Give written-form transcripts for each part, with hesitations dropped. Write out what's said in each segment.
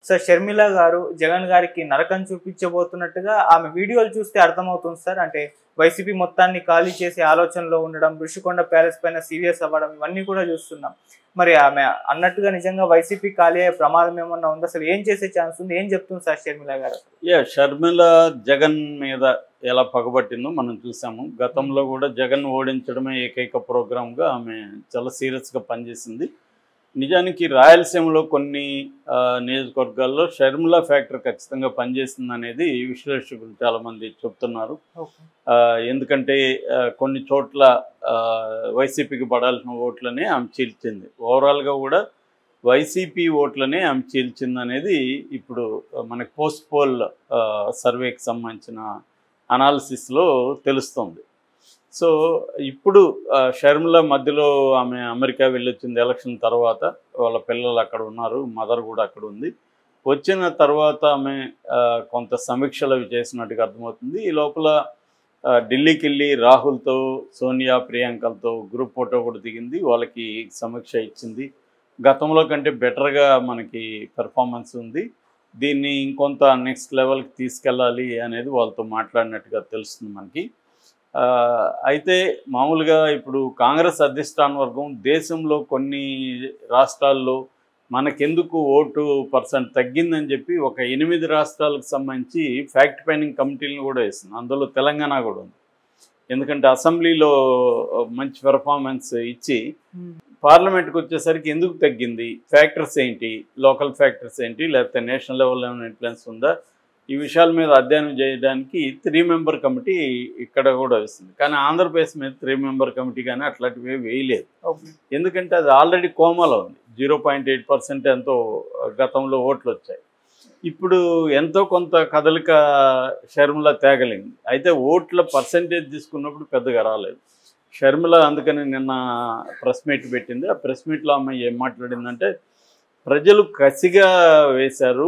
Sir Sharmila గారు జగన్ గారికి నరకం చూపించబోతున్నట్టుగా ఆమె వీడియోలు చూస్తే అర్థమవుతుంది సార్. అంటే వైసీపీ మొత్తాన్ని ఖాళీ చేసే ఆలోచనలో ఉండడం, ఋషికొండ ప్యాలెస్ పైన సీరియస్ అవ్వడం ఇవన్నీ కూడా చూస్తున్నాం. మరి ఆమె అన్నట్టుగా నిజంగా వైసీపీ ఖాళీ అయ్యే ప్రమాదం ఏమన్నా ఉందా? అసలు ఏం చేసే ఛాన్స్ ఉంది? ఏం చెప్తుంది సార్ షర్మిల గారు? షర్మిల జగన్ మీద ఎలా పగబట్టిందో మనం చూసాము. గతంలో కూడా జగన్ ఓడించడమే ఏకైక ప్రోగ్రామ్గా ఆమె చాలా సీరియస్గా పనిచేసింది. నిజానికి రాయలసీమలో కొన్ని నియోజకవర్గాల్లో షర్మిల ఫ్యాక్టర్ ఖచ్చితంగా పనిచేస్తుంది అనేది విశ్లేషకులు చాలామంది చెప్తున్నారు. ఎందుకంటే కొన్ని చోట్ల వైసీపీకి పడాల్సిన ఓట్లనే ఆమె చీల్చింది. ఓవరాల్గా కూడా వైసీపీ ఓట్లనే ఆమె చీల్చింది అనేది ఇప్పుడు మనకి పోస్ట్ పోల్ సర్వేకి సంబంధించిన అనాలిసిస్లో తెలుస్తుంది. సో ఇప్పుడు షర్మిల మధ్యలో ఆమె అమెరికా వెళ్ళొచ్చింది ఎలక్షన్ తర్వాత. వాళ్ళ పిల్లలు అక్కడ ఉన్నారు, మదర్ కూడా అక్కడ ఉంది. వచ్చిన తర్వాత ఆమె కొంత సమీక్షలు అవి చేసినట్టుగా అర్థమవుతుంది. ఈ లోపల ఢిల్లీకి వెళ్ళి రాహుల్తో, సోనియా, ప్రియాంకలతో గ్రూప్ ఫోటో కూడా దిగింది. వాళ్ళకి సమీక్ష ఇచ్చింది. గతంలో కంటే బెటర్గా మనకి పెర్ఫార్మెన్స్ ఉంది, దీన్ని ఇంకొంత నెక్స్ట్ లెవెల్కి తీసుకెళ్ళాలి అనేది వాళ్ళతో మాట్లాడినట్టుగా తెలుస్తుంది మనకి. అయితే మామూలుగా ఇప్పుడు కాంగ్రెస్ అధిష్టాన వర్గం దేశంలో కొన్ని రాష్ట్రాల్లో మనకెందుకు ఓటు పర్సెంట్ తగ్గిందని చెప్పి ఒక 8 రాష్ట్రాలకు సంబంధించి ఫ్యాక్ట్ ఫైండింగ్ కమిటీలను కూడా వేస్తుంది. అందులో తెలంగాణ కూడా ఉంది. ఎందుకంటే అసెంబ్లీలో మంచి పెర్ఫార్మెన్స్ ఇచ్చి పార్లమెంట్కి వచ్చేసరికి ఎందుకు తగ్గింది, ఫ్యాక్టర్స్ ఏంటి, లోకల్ ఫ్యాక్టర్స్ ఏంటి, లేకపోతే నేషనల్ లెవెల్లో ఏమైనా ఇన్ఫ్లుయెన్స్ ఉందా, ఈ విషయాల మీద అధ్యయనం చేయడానికి 3 మెంబర్ కమిటీ ఇక్కడ కూడా వేస్తుంది. కానీ ఆంధ్రప్రదేశ్ మీద 3 మెంబర్ కమిటీ కానీ అట్లాంటివి వేయలేదు. ఎందుకంటే అది ఆల్రెడీ కోమాలో ఉంది. 0.8% ఎంతో గతంలో ఓట్లు వచ్చాయి. ఇప్పుడు ఎంతో కొంత కదలిక షర్మిల తేగలింది. అయితే ఓట్ల పర్సంటేజ్ తీసుకున్నప్పుడు పెద్దగా రాలేదు షర్మిల. అందుకని నిన్న ప్రెస్ మీట్ పెట్టింది. ఆ ప్రెస్ మీట్లో ఆమె ఏం మాట్లాడిందంటే, ప్రజలు కసిగా వేశారు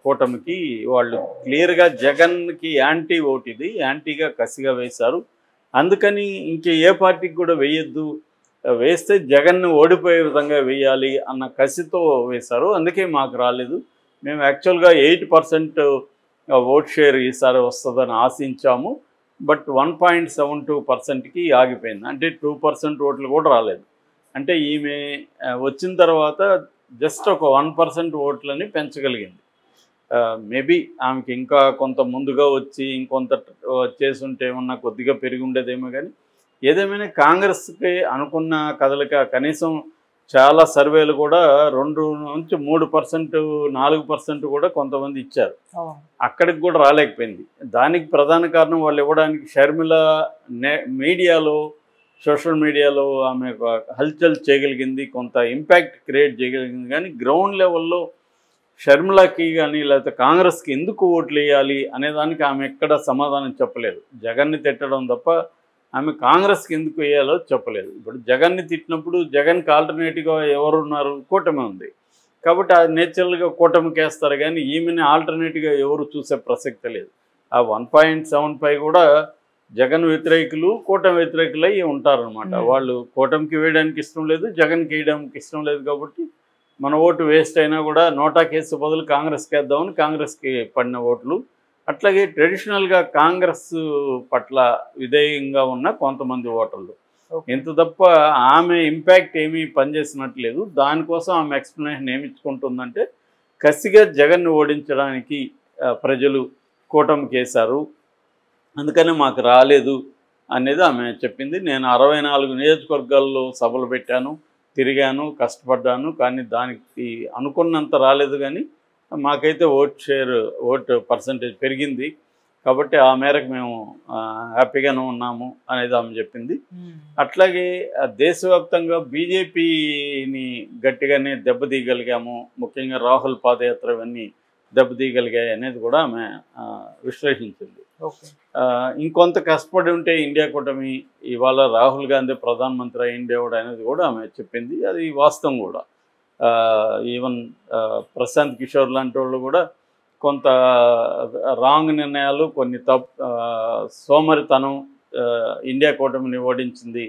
కూటమికి, వాళ్ళు క్లియర్గా జగన్కి యాంటీ ఓట్, ఇది యాంటీగా కసిగా వేశారు, అందుకని ఇంక ఏ పార్టీకి కూడా వేయొద్దు, వేస్తే జగన్ను ఓడిపోయే విధంగా వేయాలి అన్న కసితో వేశారు, అందుకే మాకు రాలేదు. మేము యాక్చువల్గా 8% ఓట్ షేర్ ఈసారి వస్తుందని ఆశించాము, బట్ 1.72%కి ఆగిపోయింది. అంటే 2% ఓట్లు కూడా రాలేదు. అంటే ఈమె వచ్చిన తర్వాత జస్ట్ ఒక 1% ఓట్లని పెంచగలిగింది. మేబీ ఆమెకి ఇంకా కొంత ముందుగా వచ్చి ఇంకొంత చేసుంటే ఏమన్నా కొద్దిగా పెరిగి ఉండేదేమో. కానీ ఏదేమైనా కాంగ్రెస్కి అనుకున్న కదలిక కనీసం చాలా సర్వేలు కూడా 2 నుంచి 3%, 4% కూడా కొంతమంది ఇచ్చారు. అక్కడికి కూడా రాలేకపోయింది. దానికి ప్రధాన కారణం వాళ్ళు ఇవ్వడానికి షర్మిల మీడియాలో, సోషల్ మీడియాలో ఆమె హల్చల్ చేయగలిగింది, కొంత ఇంపాక్ట్ క్రియేట్ చేయగలిగింది. కానీ గ్రౌండ్ లెవెల్లో షర్మిలకి కానీ లేకపోతే కాంగ్రెస్కి ఎందుకు ఓట్లు వేయాలి అనేదానికి ఆమె ఎక్కడ సమాధానం చెప్పలేదు. జగన్ని తిట్టడం తప్ప ఆమె కాంగ్రెస్కి ఎందుకు వేయాలో చెప్పలేదు. ఇప్పుడు జగన్ని తిట్టినప్పుడు జగన్కి ఆల్టర్నేటివ్గా ఎవరున్నారు, కూటమి ఉంది కాబట్టి అది నేచురల్గా కూటమికి వేస్తారు. కానీ ఈమెని ఆల్టర్నేటివ్గా ఎవరు చూసే ప్రసక్తి లేదు. ఆ 1.75 కూడా జగన్ వ్యతిరేకులు, కూటమి వ్యతిరేకులు అయ్యి ఉంటారనమాట. వాళ్ళు కూటమికి వేయడానికి ఇష్టం లేదు, జగన్కి వేయడానికి ఇష్టం లేదు. కాబట్టి మన ఓటు వేస్ట్ అయినా కూడా నోటా కేసు బదులు కాంగ్రెస్కి వేద్దామని కాంగ్రెస్కి పడిన ఓట్లు. అట్లాగే ట్రెడిషనల్గా కాంగ్రెస్ పట్ల విధేయంగా ఉన్న కొంతమంది ఓటర్లు. ఎంత తప్ప ఆమె ఇంపాక్ట్ ఏమీ పనిచేసినట్లేదు. దానికోసం ఆమె ఎక్స్ప్లెనేషన్ ఏమి ఇచ్చుకుంటుందంటే, కసిగా జగన్ను ఓడించడానికి ప్రజలు కూటమికి వేశారు, అందుకని మాకు రాలేదు అనేది ఆమె చెప్పింది. నేను 64 నియోజకవర్గాల్లో సభలు పెట్టాను, తిరిగాను, కష్టపడ్డాను, కానీ దానికి అనుకున్నంత రాలేదు. కానీ మాకైతే ఓటు పర్సంటేజ్ పెరిగింది కాబట్టి ఆ మేరకు మేము హ్యాపీగానే ఉన్నాము అనేది ఆమె చెప్పింది. అట్లాగే దేశవ్యాప్తంగా బీజేపీని గట్టిగానే దెబ్బతీయగలిగాము, ముఖ్యంగా రాహుల్ పాదయాత్ర ఇవన్నీ దెబ్బతీయగలిగాయి అనేది కూడా ఆమె విశ్లేషించింది. ఇంకొంత కష్టపడి ఉంటే ఇండియా కూటమి ఇవాళ రాహుల్ గాంధీ ప్రధానమంత్రి అయ్యిండేవాడు అనేది కూడా ఆమె చెప్పింది. అది వాస్తవం కూడా. ఈవెన్ ప్రశాంత్ కిషోర్ లాంటి వాళ్ళు కూడా కొంత రాంగ్ నిర్ణయాలు, కొన్ని సోమరితనం ఇండియా కూటమిని ఓడించింది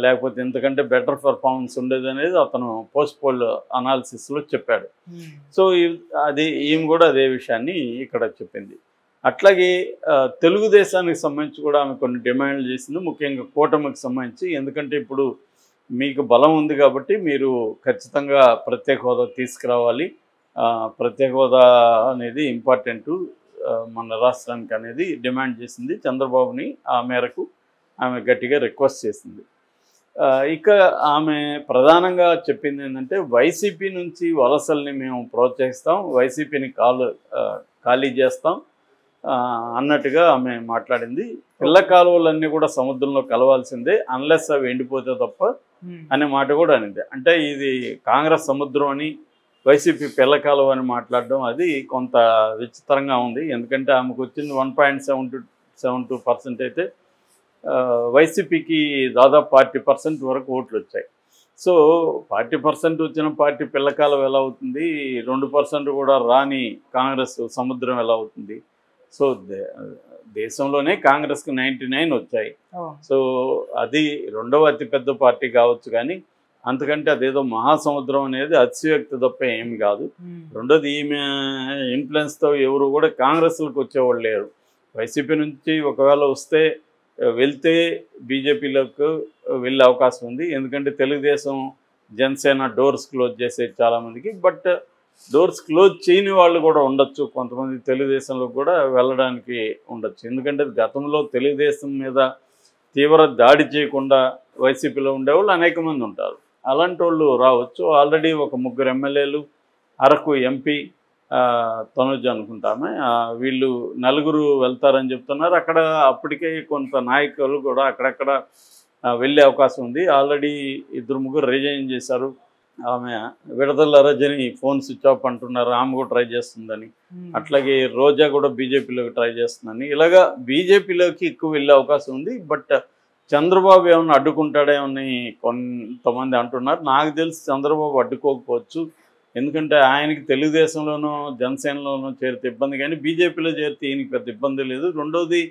లేకపోతే ఎందుకంటే బెటర్ పర్ఫార్మెన్స్ ఉండేది అనేది అతను పోస్ట్ పోల్ అనాలిసిస్లో చెప్పాడు. సో అది ఈమె కూడా అదే విషయాన్ని ఇక్కడ చెప్పింది. అట్లాగే తెలుగుదేశానికి సంబంధించి కూడా ఆమె కొన్ని డిమాండ్లు చేసింది, ముఖ్యంగా కూటమికి సంబంధించి. ఎందుకంటే ఇప్పుడు మీకు బలం ఉంది కాబట్టి మీరు ఖచ్చితంగా ప్రత్యేక హోదా తీసుకురావాలి, ప్రత్యేక హోదా అనేది ఇంపార్టెంటు మన రాష్ట్రానికి అనేది డిమాండ్ చేసింది. చంద్రబాబుని ఆ మేరకు ఆమె గట్టిగా రిక్వెస్ట్ చేసింది. ఇక ఆమె ప్రధానంగా చెప్పింది ఏంటంటే వైసీపీ నుంచి వలసల్ని మేము ప్రోత్సహిస్తాం, వైసీపీని ఖాళీ చేస్తాం అన్నట్టుగా ఆమె మాట్లాడింది. పిల్ల కాలువలన్నీ కూడా సముద్రంలో కలవాల్సిందే అన్లెస్ అవి ఎండిపోతే తప్ప అనే మాట కూడా అనింది. అంటే ఇది కాంగ్రెస్ సముద్రం అని వైసీపీ పిల్ల కాలువ అని మాట్లాడడం అది కొంత విచిత్రంగా ఉంది. ఎందుకంటే ఆమెకు వచ్చింది 1.72% అయితే వైసీపీకి దాదాపు 40% వరకు ఓట్లు వచ్చాయి. సో 40% వచ్చిన పార్టీ పిల్లకాలం ఎలా అవుతుంది, 2% కూడా రాని కాంగ్రెస్ సముద్రం ఎలా అవుతుంది? సో దేశంలోనే కాంగ్రెస్కి 99 వచ్చాయి. సో అది రెండవ అతిపెద్ద పార్టీ కావచ్చు, కానీ అంతకంటే అదేదో మహాసముద్రం అనేది అతిశయోక్తి తప్ప ఏమి కాదు. రెండోది ఈమె ఇన్ఫ్లుయెన్స్తో ఎవరు కూడా కాంగ్రెస్లకు వచ్చేవాళ్ళు లేరు. వైసీపీ నుంచి ఒకవేళ వెళ్తే బీజేపీలోకి వెళ్ళే అవకాశం ఉంది. ఎందుకంటే తెలుగుదేశం జనసేన డోర్స్ క్లోజ్ చేసేది చాలామందికి. బట్ డోర్స్ క్లోజ్ చేయని వాళ్ళు కూడా ఉండొచ్చు, కొంతమంది తెలుగుదేశంలో కూడా వెళ్ళడానికి ఉండొచ్చు. ఎందుకంటే గతంలో తెలుగుదేశం మీద తీవ్ర దాడి చేయకుండా వైసీపీలో ఉండేవాళ్ళు అనేక మంది ఉంటారు. అలాంటి వాళ్ళు రావచ్చు. ఆల్రెడీ ఒక 3 ఎమ్మెల్యేలు, అరకు ఎంపీ తనుజ్ అనుకుంటామే, వీళ్ళు 4 వెళ్తారని చెప్తున్నారు. అక్కడ అప్పటికే కొంత నాయకులు కూడా అక్కడక్కడ వెళ్ళే అవకాశం ఉంది. ఆల్రెడీ 2-3 రిజైన్ చేశారు. ఆమె విడదల రజని ఫోన్ స్విచ్ ఆఫ్ అంటున్నారు, ఆమె కూడా ట్రై చేస్తుందని. అట్లాగే రోజా కూడా బీజేపీలోకి ట్రై చేస్తుందని. ఇలాగా బీజేపీలోకి ఎక్కువ వెళ్ళే అవకాశం ఉంది. బట్ చంద్రబాబు ఏమన్నా అడ్డుకుంటాడేమని కొంతమంది అంటున్నారు. నాకు తెలిసి చంద్రబాబు అడ్డుకోకపోవచ్చు. ఎందుకంటే ఆయనకి తెలుగుదేశంలోనూ జనసేనలోనూ చేరితే ఇబ్బంది, కానీ బీజేపీలో చేరితే ఈయనకి పెద్ద ఇబ్బంది లేదు. రెండోది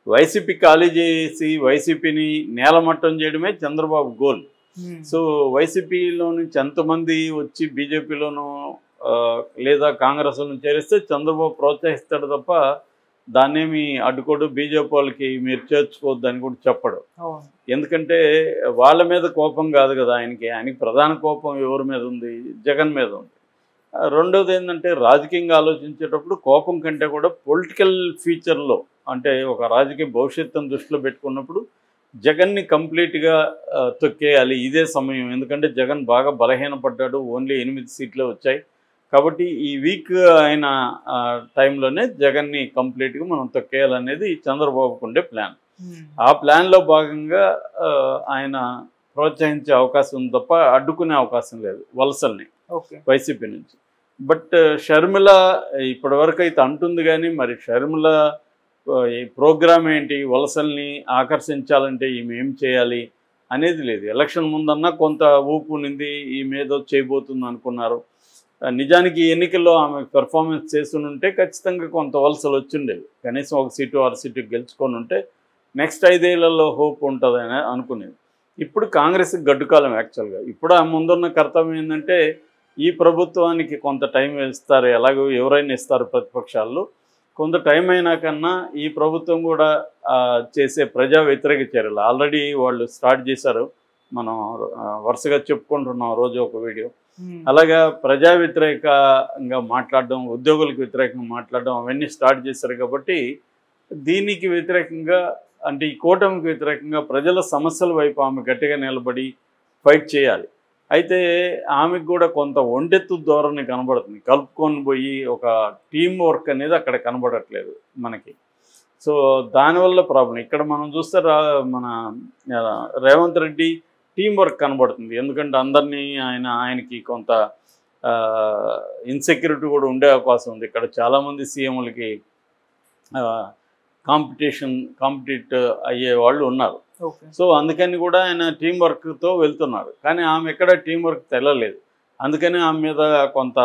వైసీపీ ఖాళీ చేసి వైసీపీని నేలమట్టం చేయడమే చంద్రబాబు గోల్. సో వైసీపీలో నుంచి ఎంతమంది వచ్చి బీజేపీలోనూ లేదా కాంగ్రెస్లో చేరిస్తే చంద్రబాబు ప్రోత్సహిస్తాడు తప్ప దాన్నేమి అడ్డుకోడు. బీజేపీ వాళ్ళకి మీరు చేర్చుకోవద్దు అని కూడా చెప్పడు. ఎందుకంటే వాళ్ళ మీద కోపం కాదు కదా ఆయనకి ప్రధాన కోపం ఎవరి మీద ఉంది? జగన్ మీద ఉంది. రెండోది ఏంటంటే రాజకీయంగా ఆలోచించేటప్పుడు కోపం కంటే కూడా పొలిటికల్ ఫ్యూచర్లో, అంటే ఒక రాజకీయ భవిష్యత్తును దృష్టిలో పెట్టుకున్నప్పుడు జగన్ని కంప్లీట్గా తొక్కేయాలి, ఇదే సమయం. ఎందుకంటే జగన్ బాగా బలహీనపడ్డాడు, ఓన్లీ 8 సీట్లే వచ్చాయి. కాబట్టి ఈ వీక్ అయిన టైంలోనే జగన్ని కంప్లీట్గా మనం తొక్కేయాలనేది చంద్రబాబుకు ఉండే ప్లాన్. ఆ ప్లాన్లో భాగంగా ఆయన ప్రోత్సహించే అవకాశం ఉంది తప్ప అడ్డుకునే అవకాశం లేదు వలసల్ని వైసీపీ నుంచి. బట్ షర్మిల ఇప్పటివరకు అయితే అంటుంది, కానీ మరి షర్మిల ఈ ప్రోగ్రామ్ ఏంటి, వలసల్ని ఆకర్షించాలంటే ఈమె ఏం చేయాలి అనేది లేదు. ఎలక్షన్ ముందన్నా కొంత ఊపు ఉంది, ఈమె ఏదో చేయబోతుంది అనుకున్నారు. నిజానికి ఎన్నికల్లో ఆమె పెర్ఫార్మెన్స్ చేస్తుంటే ఖచ్చితంగా కొంత వలసలు వచ్చిండేవి. కనీసం 1 సీటు 6 సీటు గెలుచుకొని ఉంటే నెక్స్ట్ 5 ఏళ్లలో హోప్ ఉంటుందని అనుకునేది. ఇప్పుడు కాంగ్రెస్కి గడ్డుకాలం యాక్చువల్గా. ఇప్పుడు ఆ ముందున్న కర్తవ్యం ఏంటంటే ఈ ప్రభుత్వానికి కొంత టైం ఇస్తారు, ఎలాగో ఎవరైనా ఇస్తారు ప్రతిపక్షాల్లో. కొంత టైం అయినా కన్నా ఈ ప్రభుత్వం కూడా చేసే ప్రజా వ్యతిరేక చర్యలు ఆల్రెడీ వాళ్ళు స్టార్ట్ చేశారు. మనం వరుసగా చెప్పుకుంటున్నాం రోజు ఒక వీడియో. అలాగా ప్రజా వ్యతిరేకంగా మాట్లాడడం, ఉద్యోగులకు వ్యతిరేకంగా మాట్లాడడం అవన్నీ స్టార్ట్ చేశారు. కాబట్టి దీనికి వ్యతిరేకంగా, అంటే ఈ కూటమికి వ్యతిరేకంగా ప్రజల సమస్యల వైపు ఆమె గట్టిగా నిలబడి ఫైట్ చేయాలి. అయితే ఆమెకు కూడా కొంత ఒంటెత్తు ధోరణి కనబడుతుంది, కలుపుకొని పోయి ఒక టీం వర్క్ అనేది అక్కడ కనబడట్లేదు మనకి. సో దానివల్ల ప్రాబ్లం. ఇక్కడ మనం చూస్తే మన రేవంత్ రెడ్డి టీం వర్క్ కనబడుతుంది. ఎందుకంటే అందరినీ ఆయనకి కొంత ఇన్సెక్యూరిటీ కూడా ఉండే అవకాశం ఉంది. ఇక్కడ చాలామంది సీఎంలకి కాంపిటీట్ అయ్యే వాళ్ళు ఉన్నారు. సో అందుకని కూడా ఆయన టీం వర్క్తో వెళ్తున్నారు. కానీ ఆమె ఎక్కడ టీం వర్క్ తెలలేదు. అందుకని ఆమె మీద కొంత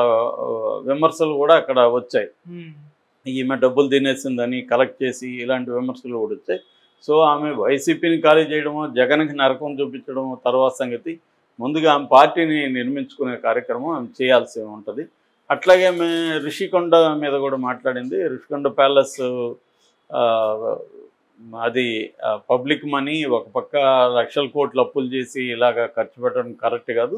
విమర్శలు కూడా అక్కడ వచ్చాయి. ఈమె డబ్బులు తినేసిందని కలెక్ట్ చేసి ఇలాంటి విమర్శలు కూడా వచ్చాయి. సో ఆమె వైసీపీని ఖాళీ చేయడమో, జగన్కి నరకం చూపించడమో తర్వాత సంగతి. ముందుగా ఆమె పార్టీని నిర్మించుకునే కార్యక్రమం ఆమె చేయాల్సి ఉంటుంది. అట్లాగే ఆమె రిషికొండ మీద కూడా మాట్లాడింది. రిషికొండ ప్యాలెస్ అది పబ్లిక్ మనీ, ఒక పక్క లక్షల కోట్లు అప్పులు చేసి ఇలాగ ఖర్చు పెట్టడం కరెక్ట్ కాదు.